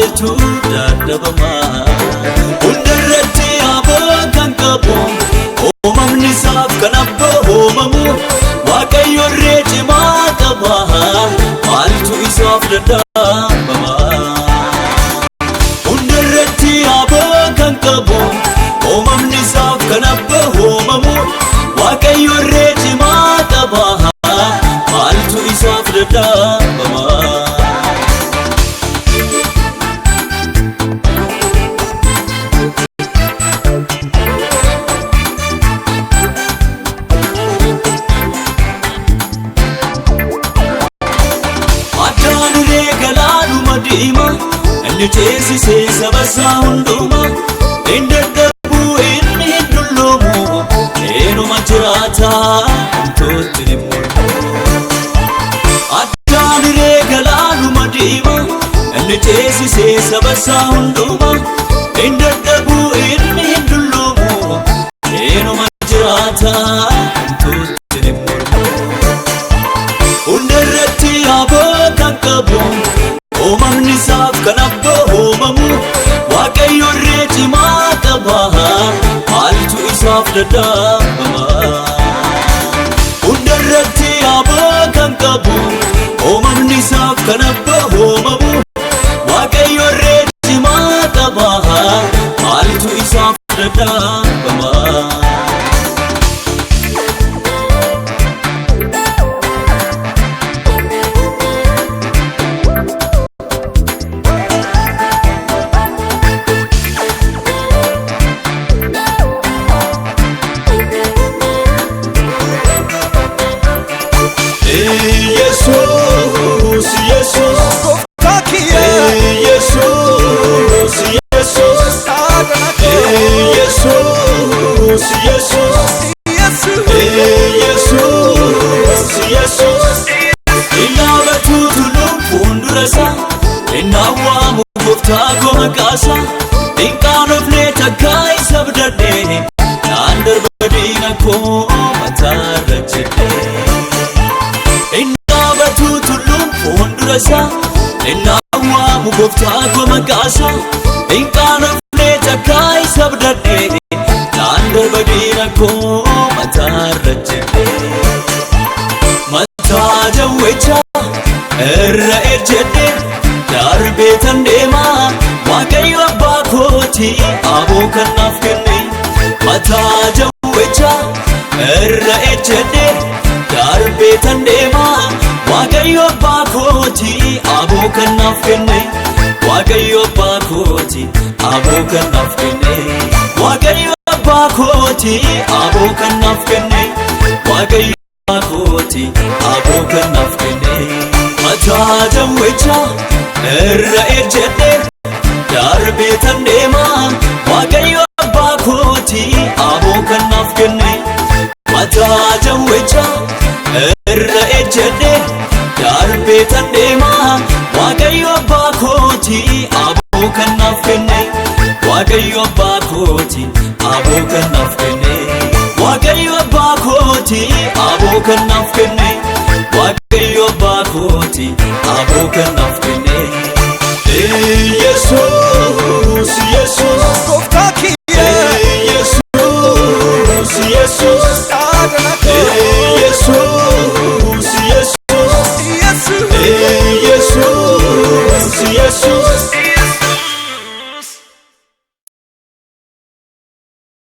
maaltu dadhabama hundarratti aboo kan qabu uumamni isaaf kan abboomamu waaqayyo irree cimaa qaba maaltu isaaf dadhabama hundarratti aboo kan qabu uumamni isaaf kan abboomamu waaqayyo irree cimaa qaba maaltu isaaf dadhabama Niteessise sabasa hunduma indaddabu inni dullumu eenuma jiraata homtootti ni mul'atu addaaniree galaanuma diima niteessise sabasa hunduma indaddabu inni dullumu eenuma jiraata homtootti ni mul'atu hundarratti aboo kan qabu uumamni isaaf kan abboomamu waaqayyo irree cimaa qaba maaltu isaaf dadhabama hundarratti aboo kan qabu uumamni isaaf kan abboomamu waaqayyo irree cimaa qaba maaltu isaaf dadhabama Innawamu goftaako maqaasa inqaanofne takkaa isa bidadhe naan darbadiina koo mataarra jedhe innaabatu tulluun fuuldurasaa innawamu goftaako maqaasa inqaanofne takkaa isa bidadhe naan darbadiina koo mataarra jedhe mataa jawwecha irra ejjedhe darbeetan deemaa waaqayyo abbaa kooti aboo kan naaf kenne mataa jawwecha irra ejjedhe darbeetan deemaa waaqayyo abbaa kooti aboo kan naaf kenne waaqayyo abbaa kooti aboo kan naaf kenne waaqayyo abbaa kooti aboo kan naaf kenne waaqayyo abbaa kooti aboo kan naaf kenne mataa jawwecha irra ejjedhe darbeetan deemaa waaqayyo abbaa kooti aboo kan naaf kenne mataa jawwecha irra ejjedhe darbeetan deemaa waaqayyo abbaa kooti aboo kan naaf kenne waaqayyo abbaa kooti aboo kan naaf kenne waaqayyo abbaa kooti aboo kan naaf kenne waaqayyo abbaa kooti aboo kan naaf kenne